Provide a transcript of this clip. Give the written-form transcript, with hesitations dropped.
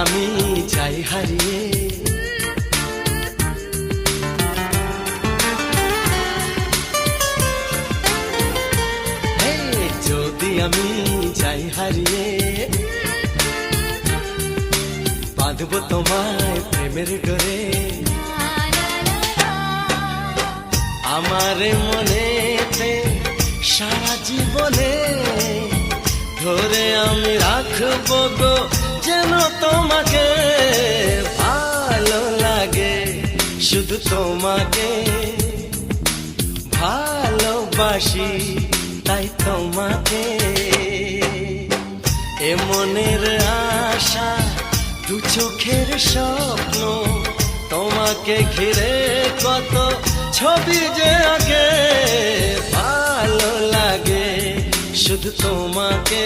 আমি যাই হারিয়ে, যদি আমি যাই হারিয়ে, বাঁধবো তোমায় প্রেমের ডোরে। আমার মনেতে সারা জীবনে ধরে আমি রাখবো গো যেন তোমাকে। ভালো লাগে শুধু তোমাকে, ভালোবাসি তাই তোমাকে। এ মনের আশা দু চোখের স্বপ্ন, তোমাকে ঘিরে কত ছবি যে আগে। ভালো লাগে শুধু তোমাকে।